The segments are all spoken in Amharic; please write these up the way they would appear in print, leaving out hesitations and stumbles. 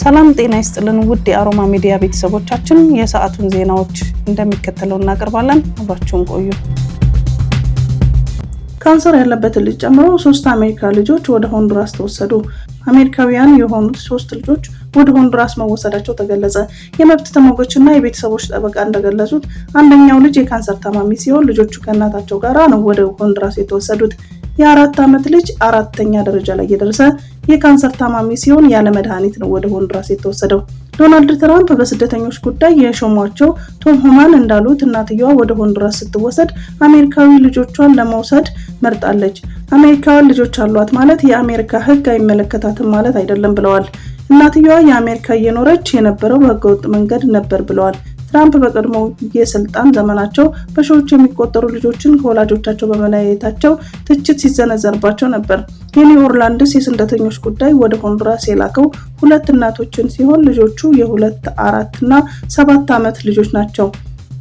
ሰላም ጤና ይስጥልን ውድ የአሮማ ሚዲያ ቤተሰቦቻችን የሰዓቱን ዜናዎች እንደሚከተለው እናቀርባለን። አብራችሁን ቆዩ። ካንሰር ያለበት ልጅ ጨምሮ 3 አሜሪካ ልጆች ወደ ሆንዱራስ ተወሰዱ። አሜሪካውያን የሆኑት 3 ልጆች ወደ ሆንዱራስ መወሰዳቸው ተገለጸ። የመብት ተሟጋቾችና የቤተሰቦች ጠበቃ እንደገለጹት አንደኛው ልጅ የካንሰር ታማሚ ሲሆን ልጆቹ ከእናታቸው ጋር ነው ወደ ሆንዱራስ የተወሰዱት። የ4 ዓመት ልጅ 4ኛ ደረጃ ላይ የደረሰ የካንሰር ታማሚ ሲሆን ያለ መድኃኒት ነው ወደ ሆንዱራስ የተወሰደው። ዶናልድ ትራምፕ በስደተኞች ጉዳይ የሾሟቸው ቶም ሆማን እንዳሉት እናትየዋ ወደ ሆንዱራስ ስትወሰድ አሜሪካዊ ልጆቿን ለመውሰድ መርጣለች። አሜሪካውያን ልጆች አሏት ማለት የአሜሪካ ሕግ አይመለከታትም ማለት አይደለም ብለዋል። እናትየዋ የአሜሪካ እየኖረች የነበረው በህገወጥ መንገድ ነበር ብለዋል። ትራምፕ በቀድሞ የስልጣን ዘመናቸው በሺዎች የሚቆጠሩ ልጆችን ከወላጆቻቸው በመለያየታቸው ትችት ሲዘነዘርባቸው ነበር። የኒው ኦርላንድስ የስደተኞች ጉዳይ ወደ ሆንዱራስ የላከው 2 እናቶችን ሲሆን ልጆቹ የ2፣ 4 እና 7 ዓመት ልጆች ናቸው።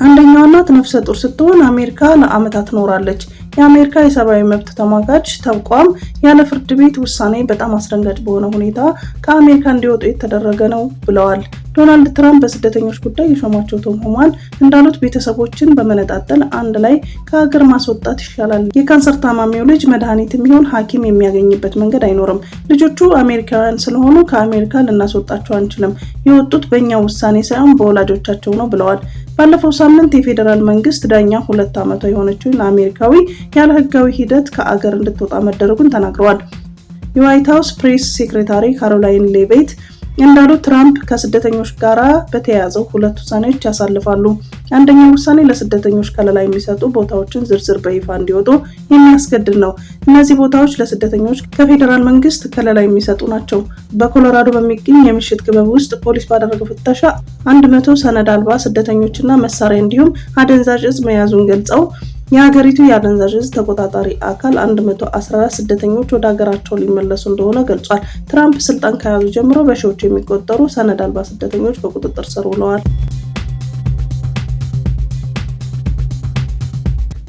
አንደኛው እናት ነፍሰ ጡር ስትሆን አሜሪካ ለዓመታት ኖራለች። የአሜሪካ የሰብአዊ መብት ተሟጋች ተቋም ያለ ፍርድ ቤት ውሳኔ በጣም አስደንጋጭ በሆነ ሁኔታ ከአሜሪካ እንዲወጡ የተደረገ ነው ብለዋል። ዶናልድ ትራምፕ በስደተኞች ጉዳይ የሾሟቸው ቶም ሆማን እንዳሉት ቤተሰቦችን በመነጣጠል አንድ ላይ ከሀገር ማስወጣት ይሻላል። የካንሰር ታማሚው ልጅ መድኃኒት የሚሆን ሐኪም የሚያገኝበት መንገድ አይኖርም። ልጆቹ አሜሪካውያን ስለሆኑ ከአሜሪካ ልናስወጣቸው አንችልም። የወጡት በእኛ ውሳኔ ሳይሆን በወላጆቻቸው ነው ብለዋል። ባለፈው ሳምንት የፌዴራል መንግስት ዳኛ 2 ዓመቷ የሆነችውን አሜሪካዊ ያለ ህጋዊ ሂደት ከአገር እንድትወጣ መደረጉን ተናግረዋል። የዋይት ሃውስ ፕሬስ ሴክሬታሪ ካሮላይን ሌቪት እንዳሉት ትራምፕ ከስደተኞች ጋር በተያያዘው 2 ውሳኔዎች ያሳልፋሉ። አንደኛው ውሳኔ ለስደተኞች ከለላ የሚሰጡ ቦታዎችን ዝርዝር በይፋ እንዲወጡ የሚያስገድድ ነው። እነዚህ ቦታዎች ለስደተኞች ከፌዴራል መንግስት ከለላ የሚሰጡ ናቸው። በኮሎራዶ በሚገኝ የምሽት ክበብ ውስጥ ፖሊስ ባደረገው ፍተሻ 100 ሰነድ አልባ ስደተኞችና መሳሪያ እንዲሁም አደንዛዥ እጽ መያዙን ገልጸው የሀገሪቱ የአደንዛዥ እጽ ተቆጣጣሪ አካል 114 ስደተኞች ወደ ሀገራቸው ሊመለሱ እንደሆነ ገልጿል። ትራምፕ ስልጣን ከያዙ ጀምሮ በሺዎች የሚቆጠሩ ሰነድ አልባ ስደተኞች በቁጥጥር ስር ውለዋል።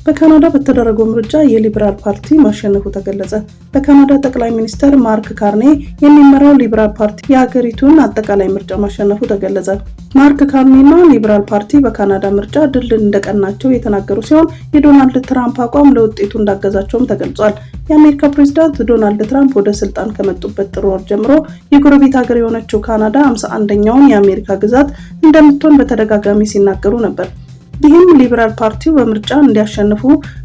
በካናዳ በተደረገው ምርጫ የሊበራል ፓርቲ ማሸነፉ ተገለጸ። በካናዳ ጠቅላይ ሚኒስትር ማርክ ካርኔ የሚመራው ሊበራል ፓርቲ የሀገሪቱን አጠቃላይ ምርጫ ማሸነፉ ተገለጸ። ማርክ ካርኔና ሊበራል ፓርቲ በካናዳ ምርጫ ድል እንደቀናቸው የተናገሩ ሲሆን የዶናልድ ትራምፕ አቋም ለውጤቱ እንዳገዛቸውም ተገልጿል። የአሜሪካ ፕሬዝዳንት ዶናልድ ትራምፕ ወደ ስልጣን ከመጡበት ጥር ወር ጀምሮ የጎረቤት ሀገር የሆነችው ካናዳ 51ኛውን የአሜሪካ ግዛት እንደምትሆን በተደጋጋሚ ሲናገሩ ነበር። ይህም ሊበራል ፓርቲው በምርጫ እንዲያሸንፉ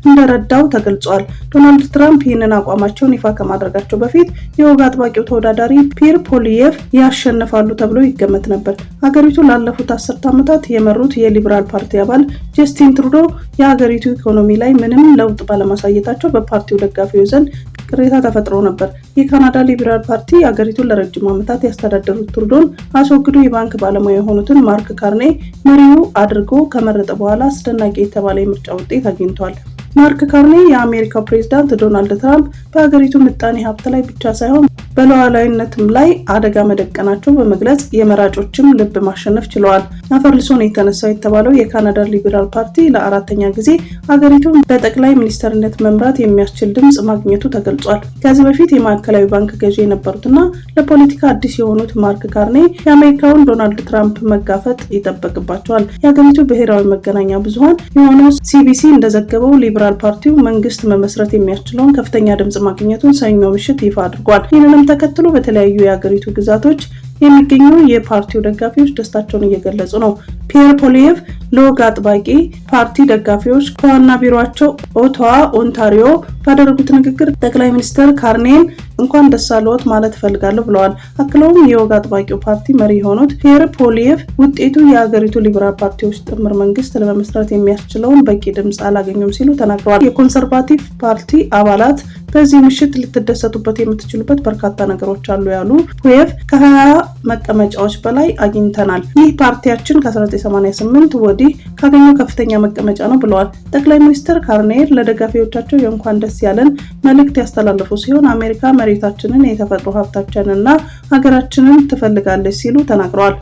እንደረዳው ተገልጿል። ዶናልድ ትራምፕ ይህንን አቋማቸውን ይፋ ከማድረጋቸው በፊት የወግ አጥባቂው ተወዳዳሪ ፒየር ፖሊየቭ ያሸንፋሉ ተብሎ ይገመት ነበር። ሀገሪቱ ላለፉት 10 ዓመታት የመሩት የሊበራል ፓርቲ አባል ጀስቲን ትሩዶ የሀገሪቱ ኢኮኖሚ ላይ ምንም ለውጥ ባለማሳየታቸው በፓርቲው ደጋፊዎች ዘንድ ቅሬታ ተፈጥሮ ነበር። የካናዳ ሊበራል ፓርቲ ሀገሪቱን ለረጅም ዓመታት ያስተዳደሩት ትሩዶን አስወግዶ የባንክ ባለሙያ የሆኑትን ማርክ ካርኔ መሪው አድርጎ ከመረጠ በኋላ አስደናቂ የተባለ የምርጫ ውጤት አግኝቷል። ማርክ ካርኔ የአሜሪካው ፕሬዝዳንት ዶናልድ ትራምፕ በሀገሪቱ ምጣኔ ሀብት ላይ ብቻ ሳይሆን በሉዓላዊነትም ላይ አደጋ መደቀናቸው በመግለጽ የመራጮችም ልብ ማሸነፍ ችለዋል። አፈርልሶ ነው የተነሳው የተባለው የካናዳ ሊበራል ፓርቲ ለ4ኛ ጊዜ ሀገሪቱን በጠቅላይ ሚኒስትርነት መምራት የሚያስችል ድምጽ ማግኘቱ ተገልጿል። ከዚህ በፊት የማዕከላዊ ባንክ ገዢ የነበሩትና ለፖለቲካ አዲስ የሆኑት ማርክ ካርኔ የአሜሪካውን ዶናልድ ትራምፕ መጋፈጥ ይጠበቅባቸዋል። የሀገሪቱ ብሔራዊ መገናኛ ብዙሃን የሆነው ሲቢሲ እንደዘገበው ሊበራል ፓርቲው መንግስት መመስረት የሚያስችለውን ከፍተኛ ድምጽ ማግኘቱን ሰኞ ምሽት ይፋ አድርጓል። ይህንንም ተከትሎ በተለያዩ የሀገሪቱ ግዛቶች የሚገኙ የፓርቲው ደጋፊዎች ደስታቸውን እየገለጹ ነው። ፒየር ፖሊየቭ ለወግ አጥባቂ ፓርቲ ደጋፊዎች ከዋና ቢሮአቸው ኦታዋ ኦንታሪዮ ባደረጉት ንግግር ጠቅላይ ሚኒስትር ካርኔን እንኳን ደስ አለዎት ማለት እፈልጋለሁ ብለዋል። አክለውም የወግ አጥባቂው ፓርቲ መሪ የሆኑት ፒየር ፖሊየቭ ውጤቱ የሀገሪቱ ሊበራል ፓርቲዎች ጥምር መንግስት ለመመስረት የሚያስችለውን በቂ ድምጽ አላገኙም ሲሉ ተናግረዋል። የኮንሰርቫቲቭ ፓርቲ አባላት በዚህ ምሽት ልትደሰቱበት የምትችሉበት በርካታ ነገሮች አሉ ያሉ ፖሊየቭ ከ20 መቀመጫዎች በላይ አግኝተናል። ይህ ፓርቲያችን ከ1988 ወዲህ ካገኘው ከፍተኛ መቀመጫ ነው ብለዋል። ጠቅላይ ሚኒስትር ካርኔር ለደጋፊዎቻቸው የእንኳን ደስ ያለን መልእክት ያስተላለፉ ሲሆን አሜሪካ መሬታችንን፣ የተፈጥሮ ሀብታችንንና ሀገራችንን ትፈልጋለች ሲሉ ተናግረዋል።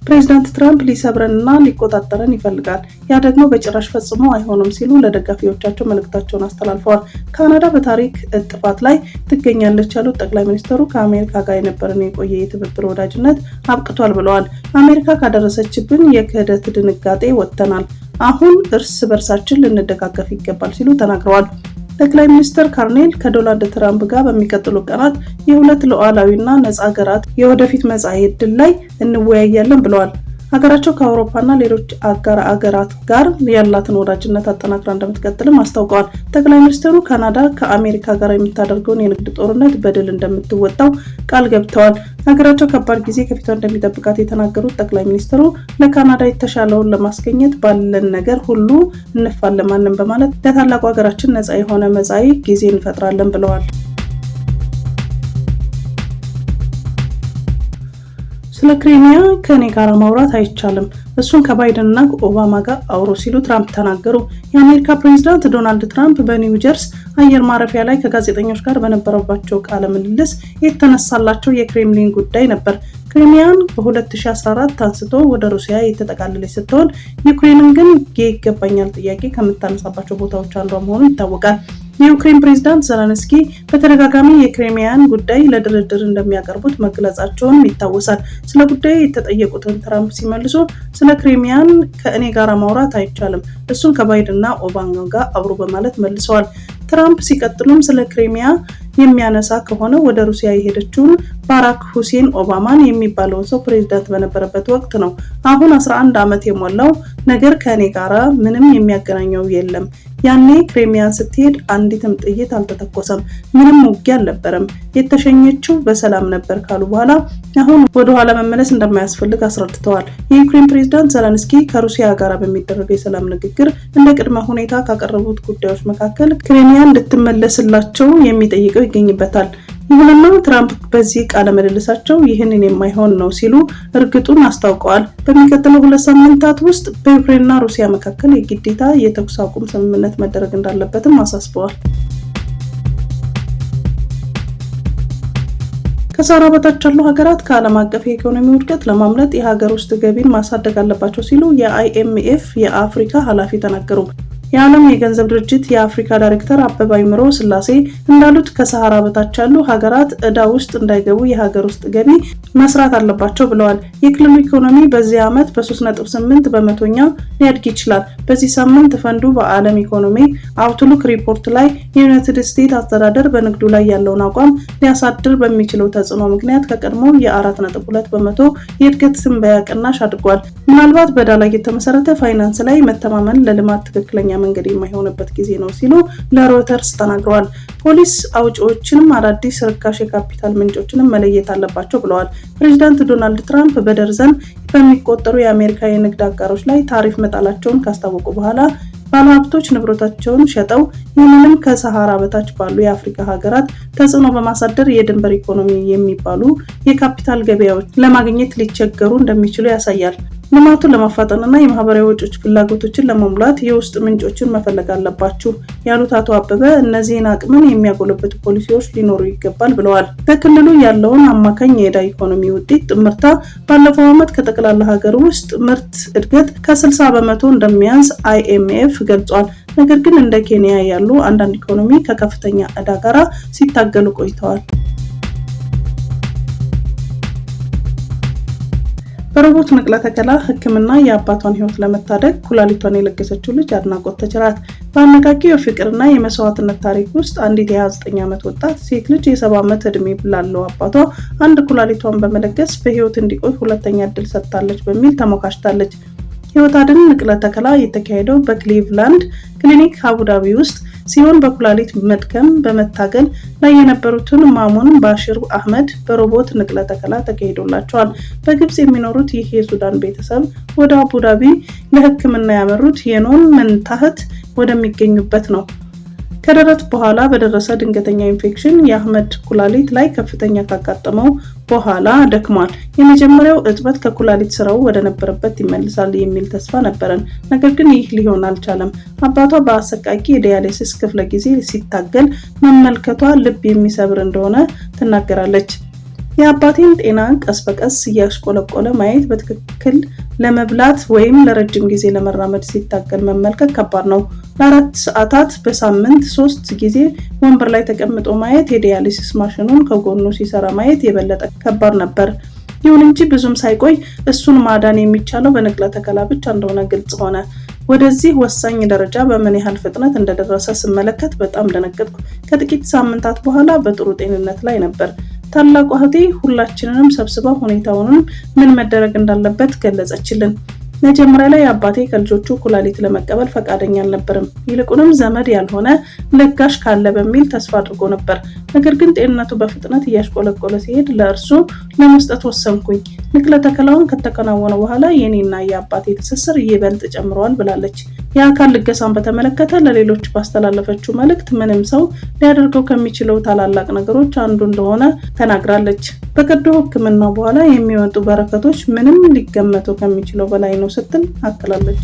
ፕሬዚዳንት ትራምፕ ሊሰብረንና ሊቆጣጠረን ይፈልጋል፣ ያ ደግሞ በጭራሽ ፈጽሞ አይሆንም ሲሉ ለደጋፊዎቻቸው መልእክታቸውን አስተላልፈዋል። ካናዳ በታሪክ እጥፋት ላይ ትገኛለች ያሉት ጠቅላይ ሚኒስትሩ ከአሜሪካ ጋር የነበረን የቆየ የትብብር ወዳጅነት አብቅቷል ብለዋል። አሜሪካ ካደረሰችብን የክህደት ድንጋጤ ወጥተናል፣ አሁን እርስ በርሳችን ልንደጋገፍ ይገባል ሲሉ ተናግረዋል። ጠቅላይ ሚኒስትር ካርኔል ከዶናልድ ትራምፕ ጋር በሚቀጥሉ ቀናት የሁለት ሉዓላዊና ነጻ ሀገራት የወደፊት መጻኢ ዕድል ላይ እንወያያለን ብለዋል። ሀገራቸው ከአውሮፓና ሌሎች አጋር አገራት ጋር ያላትን ወዳጅነት አጠናክራ እንደምትቀጥልም አስታውቀዋል። ጠቅላይ ሚኒስትሩ ካናዳ ከአሜሪካ ጋር የምታደርገውን የንግድ ጦርነት በድል እንደምትወጣው ቃል ገብተዋል። ሀገራቸው ከባድ ጊዜ ከፊቷ እንደሚጠብቃት የተናገሩት ጠቅላይ ሚኒስትሩ ለካናዳ የተሻለውን ለማስገኘት ባለን ነገር ሁሉ እንፋለማለን በማለት ለታላቁ ሀገራችን ነጻ የሆነ መጻኢ ጊዜ እንፈጥራለን ብለዋል። ስለ ክሬሚያ ከኔ ጋር ማውራት አይቻልም፣ እሱን ከባይደን እና ኦባማ ጋር አውሩ ሲሉ ትራምፕ ተናገሩ። የአሜሪካ ፕሬዝዳንት ዶናልድ ትራምፕ በኒው ጀርሲ አየር ማረፊያ ላይ ከጋዜጠኞች ጋር በነበረባቸው ቃለ ምልልስ የተነሳላቸው የክሬምሊን ጉዳይ ነበር። ክሬሚያን በ2014 አንስቶ ወደ ሩሲያ የተጠቃለለች ስትሆን ዩክሬንን ግን የይገባኛል ጥያቄ ከምታነሳባቸው ቦታዎች አንዷ መሆኑ ይታወቃል። የዩክሬን ፕሬዝዳንት ዘለንስኪ በተደጋጋሚ የክሬሚያን ጉዳይ ለድርድር እንደሚያቀርቡት መግለጻቸውን ይታወሳል። ስለ ጉዳዩ የተጠየቁትን ትራምፕ ሲመልሱ ስለ ክሬሚያን ከእኔ ጋር ማውራት አይቻልም፣ እሱን ከባይደን እና ኦባማ ጋር አብሮ በማለት መልሰዋል። ትራምፕ ሲቀጥሉም ስለ ክሬሚያ የሚያነሳ ከሆነ ወደ ሩሲያ የሄደችውን ባራክ ሁሴን ኦባማን የሚባለውን ሰው ፕሬዝዳንት በነበረበት ወቅት ነው። አሁን 11 ዓመት የሞላው ነገር ከእኔ ጋራ ምንም የሚያገናኘው የለም። ያኔ ክሬሚያን ስትሄድ አንዲትም ጥይት አልተተኮሰም፣ ምንም ውጊያ አልነበረም፣ የተሸኘችው በሰላም ነበር ካሉ በኋላ አሁን ወደ ኋላ መመለስ እንደማያስፈልግ አስረድተዋል። የዩክሬን ፕሬዝዳንት ዘለንስኪ ከሩሲያ ጋር በሚደረገው የሰላም ንግግር እንደ ቅድመ ሁኔታ ካቀረቡት ጉዳዮች መካከል ክሬሚያ እንድትመለስላቸው የሚጠይቀው ይገኝበታል። ይሁንና ትራምፕ በዚህ ቃለ ምልልሳቸው ይህንን የማይሆን ነው ሲሉ እርግጡን አስታውቀዋል። በሚቀጥለው 2 ሳምንታት ውስጥ በዩክሬንና ሩሲያ መካከል የግዴታ የተኩስ አቁም ስምምነት መደረግ እንዳለበትም አሳስበዋል። ከሳህራ በታች ያሉ ሀገራት ከዓለም አቀፍ የኢኮኖሚ ውድቀት ለማምለጥ የሀገር ውስጥ ገቢን ማሳደግ አለባቸው ሲሉ የአይኤምኤፍ የአፍሪካ ኃላፊ ተናገሩ። የዓለም የገንዘብ ድርጅት የአፍሪካ ዳይሬክተር አበባ ይምሮ ስላሴ እንዳሉት ከሳህራ በታች ያሉ ሀገራት ዕዳ ውስጥ እንዳይገቡ የሀገር ውስጥ ገቢ መስራት አለባቸው ብለዋል። የክልሉ ኢኮኖሚ በዚህ ዓመት በ3.8 በመቶኛ ሊያድግ ይችላል። በዚህ ሳምንት ፈንዱ በዓለም ኢኮኖሚ አውትሉክ ሪፖርት ላይ የዩናይትድ ስቴትስ አስተዳደር በንግዱ ላይ ያለውን አቋም ሊያሳድር በሚችለው ተጽዕኖ ምክንያት ከቀድሞ የ4.2 በመቶ የእድገት ትንበያ ቅናሽ አድርጓል። ምናልባት በዕዳ ላይ የተመሰረተ ፋይናንስ ላይ መተማመን ለልማት ትክክለኛ መንገድ የማይሆንበት ጊዜ ነው ሲሉ ለሮይተርስ ተናግረዋል። ፖሊስ አውጪዎችንም አዳዲስ ርካሽ የካፒታል ምንጮችንም መለየት አለባቸው ብለዋል። ፕሬዝዳንት ዶናልድ ትራምፕ በደርዘን በሚቆጠሩ የአሜሪካ የንግድ አጋሮች ላይ ታሪፍ መጣላቸውን ካስታወቁ በኋላ ባለሀብቶች ንብረታቸውን ሸጠው ይህንንም ከሰሃራ በታች ባሉ የአፍሪካ ሀገራት ተጽዕኖ በማሳደር የድንበር ኢኮኖሚ የሚባሉ የካፒታል ገበያዎች ለማግኘት ሊቸገሩ እንደሚችሉ ያሳያል። ልማቱን ለማፋጠንና የማህበራዊ ወጪዎች ፍላጎቶችን ለመሙላት የውስጥ ምንጮችን መፈለግ አለባችሁ ያሉት አቶ አበበ እነዚህን አቅምን የሚያጎለብቱ ፖሊሲዎች ሊኖሩ ይገባል ብለዋል። በክልሉ ያለውን አማካኝ የዕዳ ኢኮኖሚ ውጤት ጥምርታ ባለፈው ዓመት ከጠቅላላ ሀገር ውስጥ ምርት እድገት ከ60 በመቶ እንደሚያንስ አይኤምኤፍ ገልጿል። ነገር ግን እንደ ኬንያ ያሉ አንዳንድ ኢኮኖሚ ከከፍተኛ ዕዳ ጋር ሲታገሉ ቆይተዋል። በሮቦት ንቅለ ተከላ ሕክምና የአባቷን ሕይወት ለመታደግ ኩላሊቷን የለገሰችው ልጅ አድናቆት ተቸራት። በአነቃቂው የፍቅርና የመስዋዕትነት ታሪክ ውስጥ አንዲት የ29 ዓመት ወጣት ሴት ልጅ የ70 ዓመት ዕድሜ ላለው አባቷ አንድ ኩላሊቷን በመለገስ በሕይወት እንዲቆይ ሁለተኛ ዕድል ሰጥታለች በሚል ተሞካሽታለች። ሕይወት አድን ንቅለ ተከላ የተካሄደው በክሊቭላንድ ክሊኒክ አቡዳቢ ውስጥ ሲሆን በኩላሊት መድከም በመታገል ላይ የነበሩትን ማሙን ባሽር አህመድ በሮቦት ንቅለ ተከላ ተካሂዶላቸዋል። በግብጽ የሚኖሩት ይህ የሱዳን ቤተሰብ ወደ አቡዳቢ ለሕክምና ያመሩት የኖን መንታህት ወደሚገኙበት ነው። ከደረት በኋላ በደረሰ ድንገተኛ ኢንፌክሽን የአህመድ ኩላሊት ላይ ከፍተኛ ካጋጠመው በኋላ ደክሟል። የመጀመሪያው እጥበት ከኩላሊት ስራው ወደ ነበረበት ይመልሳል የሚል ተስፋ ነበረን፣ ነገር ግን ይህ ሊሆን አልቻለም። አባቷ በአሰቃቂ የዲያሊሲስ ክፍለ ጊዜ ሲታገል መመልከቷ ልብ የሚሰብር እንደሆነ ትናገራለች። የአባቴን ጤና ቀስ በቀስ እያሽቆለቆለ ማየት፣ በትክክል ለመብላት ወይም ለረጅም ጊዜ ለመራመድ ሲታገል መመልከት ከባድ ነው። ለ4 ሰዓታት በሳምንት 3 ጊዜ ወንበር ላይ ተቀምጦ ማየት፣ የዲያሊሲስ ማሽኑን ከጎኑ ሲሰራ ማየት የበለጠ ከባድ ነበር። ይሁን እንጂ ብዙም ሳይቆይ እሱን ማዳን የሚቻለው በንቅለ ተከላ ብቻ እንደሆነ ግልጽ ሆነ። ወደዚህ ወሳኝ ደረጃ በምን ያህል ፍጥነት እንደደረሰ ስመለከት በጣም ደነገጥኩ። ከጥቂት ሳምንታት በኋላ በጥሩ ጤንነት ላይ ነበር። ታላቋ እህቴ ሁላችንንም ሰብስባ ሁኔታውንም ምን መደረግ እንዳለበት ገለጸችልን። መጀመሪያ ላይ አባቴ ከልጆቹ ኩላሊት ለመቀበል ፈቃደኛ አልነበረም። ይልቁንም ዘመድ ያልሆነ ለጋሽ ካለ በሚል ተስፋ አድርጎ ነበር። ነገር ግን ጤንነቱ በፍጥነት እያሽቆለቆለ ሲሄድ ለእርሱ ለመስጠት ወሰንኩኝ። ንቅለ ተከላውን ከተከናወነ በኋላ የኔና የአባቴ ትስስር ይበልጥ ጨምሯል ብላለች። የአካል ልገሳን በተመለከተ ለሌሎች ባስተላለፈችው መልእክት ምንም ሰው ሊያደርገው ከሚችለው ታላላቅ ነገሮች አንዱ እንደሆነ ተናግራለች። በቀዶ ሕክምና በኋላ የሚወጡ በረከቶች ምንም ሊገመቱ ከሚችለው በላይ ነው ስትል አክላለች።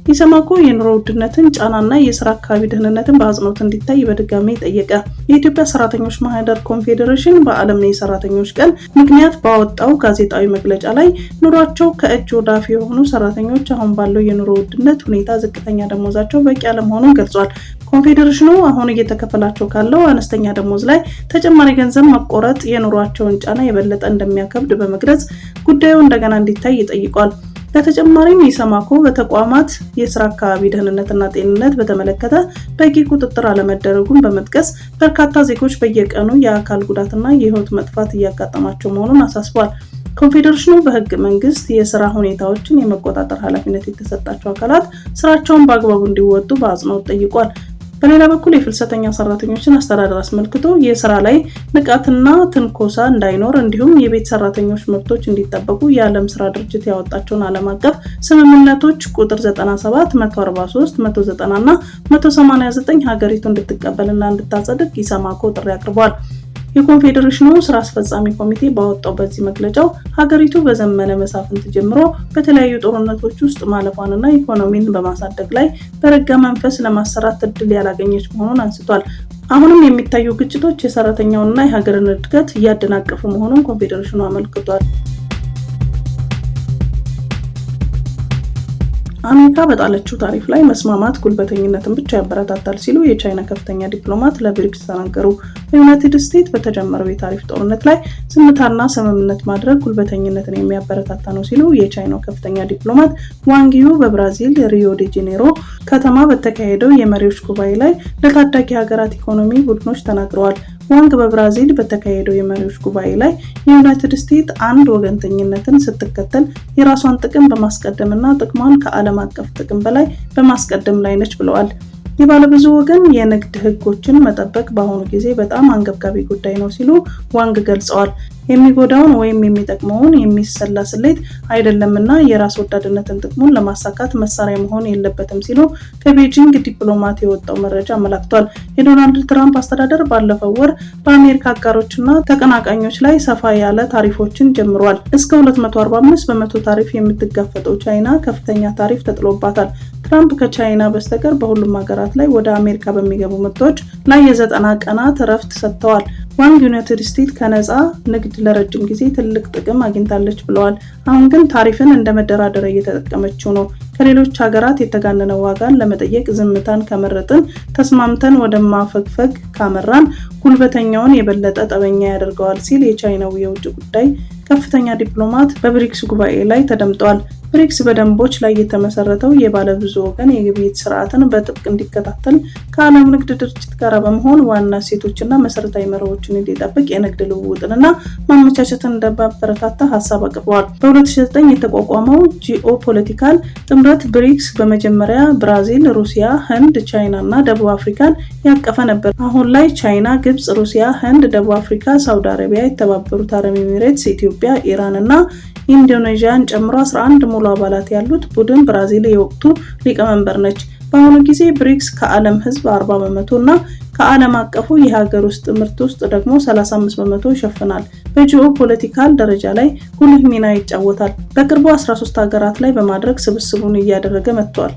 ኢሰማኮ የኑሮ ውድነትን ጫናና የስራ አካባቢ ደህንነትን በአጽንኦት እንዲታይ በድጋሚ ጠየቀ። የኢትዮጵያ ሰራተኞች ማህበር ኮንፌዴሬሽን በዓለም የሰራተኞች ቀን ምክንያት ባወጣው ጋዜጣዊ መግለጫ ላይ ኑሯቸው ከእጅ ወደ አፍ የሆኑ ሰራተኞች አሁን ባለው የኑሮ ውድነት ሁኔታ ዝቅተኛ ደሞዛቸው በቂ አለመሆኑን ገልጿል። ኮንፌዴሬሽኑ አሁን እየተከፈላቸው ካለው አነስተኛ ደሞዝ ላይ ተጨማሪ ገንዘብ መቆረጥ የኑሯቸውን ጫና የበለጠ እንደሚያከብድ በመግለጽ ጉዳዩ እንደገና እንዲታይ ጠይቋል። በተጨማሪም ኢሰማኮ በተቋማት የስራ አካባቢ ደህንነትና ጤንነት በተመለከተ በቂ ቁጥጥር አለመደረጉን በመጥቀስ በርካታ ዜጎች በየቀኑ የአካል ጉዳትና የህይወት መጥፋት እያጋጠማቸው መሆኑን አሳስቧል። ኮንፌዴሬሽኑ በህግ መንግስት የስራ ሁኔታዎችን የመቆጣጠር ኃላፊነት የተሰጣቸው አካላት ስራቸውን በአግባቡ እንዲወጡ በአጽንኦት ጠይቋል። በሌላ በኩል የፍልሰተኛ ሰራተኞችን አስተዳደር አስመልክቶ የስራ ላይ ንቃትና ትንኮሳ እንዳይኖር እንዲሁም የቤት ሰራተኞች መብቶች እንዲጠበቁ የዓለም ስራ ድርጅት ያወጣቸውን ዓለም አቀፍ ስምምነቶች ቁጥር 97፣ 143፣ 190 እና 189 ሀገሪቱ እንድትቀበልና እንድታጸድቅ ኢሰማኮ ጥሪ አቅርቧል። የኮንፌዴሬሽኑ ስራ አስፈጻሚ ኮሚቴ ባወጣው በዚህ መግለጫው ሀገሪቱ በዘመነ መሳፍንት ጀምሮ በተለያዩ ጦርነቶች ውስጥ ማለፏንና ኢኮኖሚን በማሳደግ ላይ በረጋ መንፈስ ለማሰራት እድል ያላገኘች መሆኑን አንስቷል። አሁንም የሚታዩ ግጭቶች የሰራተኛውንና የሀገርን እድገት እያደናቀፉ መሆኑን ኮንፌዴሬሽኑ አመልክቷል። አሜሪካ በጣለችው ታሪፍ ላይ መስማማት ጉልበተኝነትን ብቻ ያበረታታል ሲሉ የቻይና ከፍተኛ ዲፕሎማት ለብሪክስ ተናገሩ። በዩናይትድ ስቴትስ በተጀመረው የታሪፍ ጦርነት ላይ ዝምታና ስምምነት ማድረግ ጉልበተኝነትን የሚያበረታታ ነው ሲሉ የቻይናው ከፍተኛ ዲፕሎማት ዋንግ ዩ በብራዚል ሪዮ ዲ ጄኔሮ ከተማ በተካሄደው የመሪዎች ጉባኤ ላይ ለታዳጊ ሀገራት ኢኮኖሚ ቡድኖች ተናግረዋል። ዋንግ በብራዚል በተካሄደው የመሪዎች ጉባኤ ላይ የዩናይትድ ስቴትስ አንድ ወገንተኝነትን ስትከተል የራሷን ጥቅም በማስቀደምና ጥቅሟን ከዓለም አቀፍ ጥቅም በላይ በማስቀደም ላይ ነች ብለዋል። የባለብዙ ወገን የንግድ ህጎችን መጠበቅ በአሁኑ ጊዜ በጣም አንገብጋቢ ጉዳይ ነው ሲሉ ዋንግ ገልጸዋል። የሚጎዳውን ወይም የሚጠቅመውን የሚሰላ ስሌት አይደለምና የራስ ወዳድነትን ጥቅሙን ለማሳካት መሳሪያ መሆን የለበትም ሲሉ ከቤጂንግ ዲፕሎማት የወጣው መረጃ አመላክቷል። የዶናልድ ትራምፕ አስተዳደር ባለፈው ወር በአሜሪካ አጋሮችና ተቀናቃኞች ላይ ሰፋ ያለ ታሪፎችን ጀምሯል። እስከ 245 በመቶ ታሪፍ የምትጋፈጠው ቻይና ከፍተኛ ታሪፍ ተጥሎባታል። ትራምፕ ከቻይና በስተቀር በሁሉም ሀገራት ላይ ወደ አሜሪካ በሚገቡ ምርቶች ላይ የ90 ቀናት እረፍት ሰጥተዋል። ዋንግ ዩናይትድ ስቴትስ ከነፃ ንግድ ለረጅም ጊዜ ትልቅ ጥቅም አግኝታለች ብለዋል። አሁን ግን ታሪፍን እንደ መደራደሪያ እየተጠቀመችው ነው። ከሌሎች ሀገራት የተጋነነ ዋጋን ለመጠየቅ ዝምታን ከመረጥን፣ ተስማምተን ወደ ማፈግፈግ ካመራን ጉልበተኛውን የበለጠ ጠበኛ ያደርገዋል ሲል የቻይናው የውጭ ጉዳይ ከፍተኛ ዲፕሎማት በብሪክስ ጉባኤ ላይ ተደምጠዋል። ብሪክስ በደንቦች ላይ የተመሰረተው የባለብዙ ወገን የግብይት ስርዓትን በጥብቅ እንዲከታተል ከዓለም ንግድ ድርጅት ጋር በመሆን ዋና እሴቶችና መሰረታዊ መርሆችን እንዲጠብቅ የንግድ ልውውጥንና ማመቻቸትን እንደማበረታታ ሀሳብ አቅርበዋል። በ2009 የተቋቋመው ጂኦፖለቲካል ጥምረት ብሪክስ በመጀመሪያ ብራዚል፣ ሩሲያ፣ ህንድ፣ ቻይና እና ደቡብ አፍሪካን ያቀፈ ነበር። አሁን ላይ ቻይና፣ ግብጽ፣ ሩሲያ፣ ህንድ፣ ደቡብ አፍሪካ፣ ሳውዲ አረቢያ፣ የተባበሩት አረብ ኤሚሬትስ፣ ኢትዮጵያ፣ ኢራን እና ኢንዶኔዥያን ጨምሮ 11 ሙሉ አባላት ያሉት ቡድን ብራዚል የወቅቱ ሊቀመንበር ነች። በአሁኑ ጊዜ ብሪክስ ከዓለም ህዝብ 40 በመቶ እና ከዓለም አቀፉ የሀገር ውስጥ ምርት ውስጥ ደግሞ 35 በመቶ ይሸፍናል። በጂኦ ፖለቲካል ደረጃ ላይ ጉልህ ሚና ይጫወታል። በቅርቡ 13 ሀገራት ላይ በማድረግ ስብስቡን እያደረገ መጥቷል።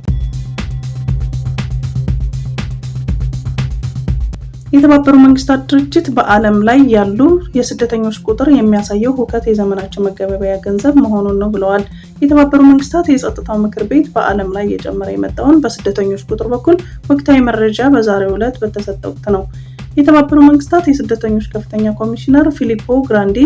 የተባበሩት መንግስታት ድርጅት በዓለም ላይ ያሉ የስደተኞች ቁጥር የሚያሳየው ሁከት የዘመናችን መገበያያ ገንዘብ መሆኑን ነው ብለዋል። የተባበሩት መንግስታት የጸጥታው ምክር ቤት በዓለም ላይ እየጨመረ የመጣውን በስደተኞች ቁጥር በኩል ወቅታዊ መረጃ በዛሬው ዕለት በተሰጠ ወቅት ነው። የተባበሩት መንግስታት የስደተኞች ከፍተኛ ኮሚሽነር ፊሊፖ ግራንዲ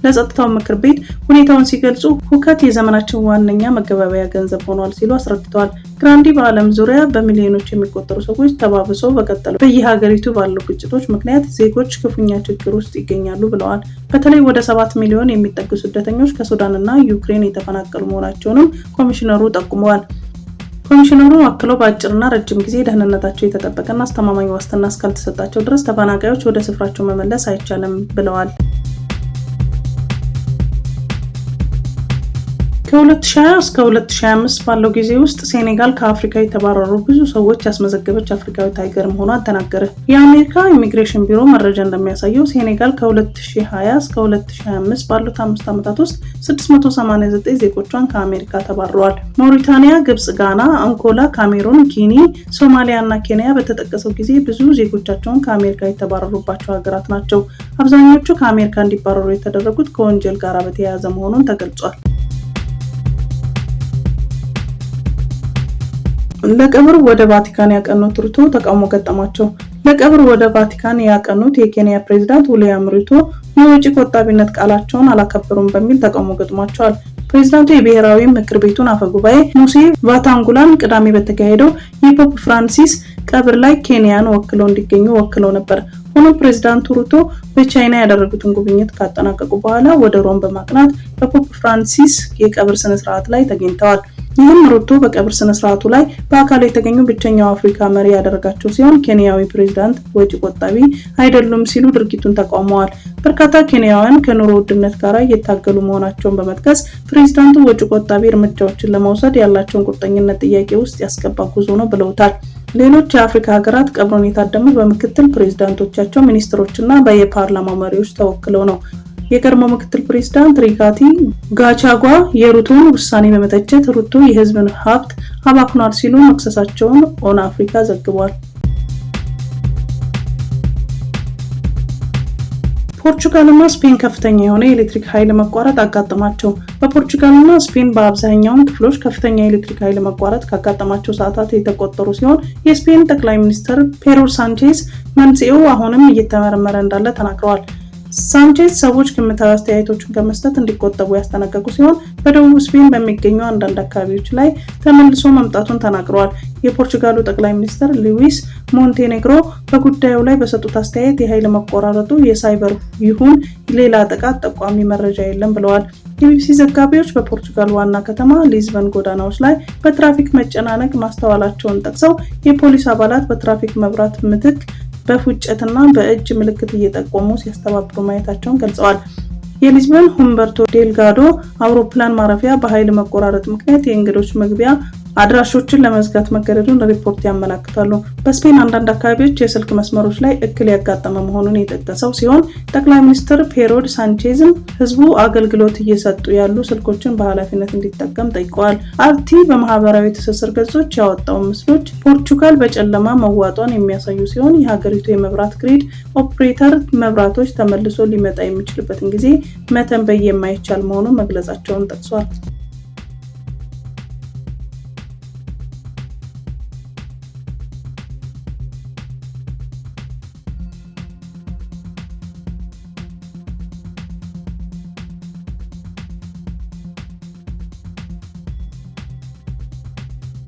ለጸጥታው ምክር ቤት ሁኔታውን ሲገልጹ ሁከት የዘመናችን ዋነኛ መገበያያ ገንዘብ ሆኗል ሲሉ አስረድተዋል። ግራንዲ በዓለም ዙሪያ በሚሊዮኖች የሚቆጠሩ ሰዎች ተባብሶ በቀጠሉ በየሀገሪቱ ባሉ ግጭቶች ምክንያት ዜጎች ክፉኛ ችግር ውስጥ ይገኛሉ ብለዋል። በተለይ ወደ 7 ሚሊዮን የሚጠጉ ስደተኞች ከሱዳንና ዩክሬን የተፈናቀሉ መሆናቸውንም ኮሚሽነሩ ጠቁመዋል። ኮሚሽነሩ አክለው በአጭርና ረጅም ጊዜ ደህንነታቸው የተጠበቀና አስተማማኝ ዋስትና እስካልተሰጣቸው ድረስ ተፈናቃዮች ወደ ስፍራቸው መመለስ አይቻልም ብለዋል። ከ2020 እስከ 2025 ባለው ጊዜ ውስጥ ሴኔጋል ከአፍሪካ የተባረሩ ብዙ ሰዎች ያስመዘገበች አፍሪካዊት ሀገር መሆኗን ተናገረ። የአሜሪካ ኢሚግሬሽን ቢሮ መረጃ እንደሚያሳየው ሴኔጋል ከ2020 እስከ 2025 ባሉት 5 ዓመታት ውስጥ 689 ዜጎቿን ከአሜሪካ ተባረዋል። ሞሪታኒያ፣ ግብጽ፣ ጋና፣ አንጎላ፣ ካሜሩን፣ ጊኒ፣ ሶማሊያ እና ኬንያ በተጠቀሰው ጊዜ ብዙ ዜጎቻቸውን ከአሜሪካ የተባረሩባቸው ሀገራት ናቸው። አብዛኞቹ ከአሜሪካ እንዲባረሩ የተደረጉት ከወንጀል ጋር በተያያዘ መሆኑን ተገልጿል። ለቀብር ወደ ቫቲካን ያቀኑት ሩቶ ተቃውሞ ገጠማቸው። ለቀብር ወደ ቫቲካን ያቀኑት የኬንያ ፕሬዝዳንት ዊሊያም ሩቶ የውጭ ቆጣቢነት ቃላቸውን አላከበሩም በሚል ተቃውሞ ገጥሟቸዋል። ፕሬዝዳንቱ የብሔራዊ ምክር ቤቱን አፈጉባኤ ሙሴ ቫታንጉላን ቅዳሜ በተካሄደው የፖፕ ፍራንሲስ ቀብር ላይ ኬንያን ወክለው እንዲገኙ ወክለው ነበር። ሆኖም ፕሬዝዳንቱ ሩቶ በቻይና ያደረጉትን ጉብኝት ካጠናቀቁ በኋላ ወደ ሮም በማቅናት በፖፕ ፍራንሲስ የቀብር ስነ ስርዓት ላይ ተገኝተዋል። ይህም ሩቶ በቀብር ስነ ስርዓቱ ላይ በአካል የተገኙ ብቸኛው አፍሪካ መሪ ያደረጋቸው ሲሆን ኬንያዊ ፕሬዝዳንት ወጪ ቆጣቢ አይደሉም ሲሉ ድርጊቱን ተቃውመዋል። በርካታ ኬንያውያን ከኑሮ ውድነት ጋር እየታገሉ መሆናቸውን በመጥቀስ ፕሬዝዳንቱ ወጪ ቆጣቢ እርምጃዎችን ለመውሰድ ያላቸውን ቁርጠኝነት ጥያቄ ውስጥ ያስገባ ጉዞ ነው ብለውታል። ሌሎች የአፍሪካ ሀገራት ቀብሩን የታደሙት በምክትል ፕሬዝዳንቶቻቸው፣ ሚኒስትሮችና በየፓርላማው መሪዎች ተወክለው ነው። የቀድሞ ምክትል ፕሬዝዳንት ሪጋቲ ጋቻጓ የሩቶን ውሳኔ በመተቸት ሩቶ የህዝብን ሀብት አባክኗል ሲሉ መክሰሳቸውን ኦን አፍሪካ ዘግቧል። ፖርቹጋልና ስፔን ከፍተኛ የሆነ የኤሌክትሪክ ኃይል መቋረጥ አጋጠማቸው። በፖርቹጋልና ስፔን በአብዛኛው ክፍሎች ከፍተኛ የኤሌክትሪክ ኃይል መቋረጥ ካጋጠማቸው ሰዓታት የተቆጠሩ ሲሆን የስፔን ጠቅላይ ሚኒስትር ፔድሮ ሳንቼዝ መንስኤው አሁንም እየተመረመረ እንዳለ ተናግረዋል። ሳንቼዝ ሰዎች ግምታዊ አስተያየቶችን ከመስጠት እንዲቆጠቡ ያስጠነቀቁ ሲሆን በደቡብ ስፔን በሚገኙ አንዳንድ አካባቢዎች ላይ ተመልሶ መምጣቱን ተናግረዋል። የፖርቹጋሉ ጠቅላይ ሚኒስትር ሉዊስ ሞንቴኔግሮ በጉዳዩ ላይ በሰጡት አስተያየት የኃይል መቆራረጡ የሳይበር ይሁን ሌላ ጥቃት ጠቋሚ መረጃ የለም ብለዋል። የቢቢሲ ዘጋቢዎች በፖርቹጋል ዋና ከተማ ሊዝበን ጎዳናዎች ላይ በትራፊክ መጨናነቅ ማስተዋላቸውን ጠቅሰው የፖሊስ አባላት በትራፊክ መብራት ምትክ በፉጨትና በእጅ ምልክት እየጠቆሙ ሲያስተባብሩ ማየታቸውን ገልጸዋል። የሊዝበን ሁምበርቶ ዴልጋዶ አውሮፕላን ማረፊያ በኃይል መቆራረጥ ምክንያት የእንግዶች መግቢያ አድራሾችን ለመዝጋት መገደዱን ሪፖርት ያመለክታሉ። በስፔን አንዳንድ አካባቢዎች የስልክ መስመሮች ላይ እክል ያጋጠመ መሆኑን የጠቀሰው ሲሆን ጠቅላይ ሚኒስትር ፔድሮ ሳንቼዝም ህዝቡ አገልግሎት እየሰጡ ያሉ ስልኮችን በኃላፊነት እንዲጠቀም ጠይቀዋል። አርቲ በማህበራዊ ትስስር ገጾች ያወጣው ምስሎች ፖርቹጋል በጨለማ መዋጧን የሚያሳዩ ሲሆን የሀገሪቱ የመብራት ግሪድ ኦፕሬተር መብራቶች ተመልሶ ሊመጣ የሚችልበትን ጊዜ መተንበይ የማይቻል መሆኑን መግለጻቸውን ጠቅሷል።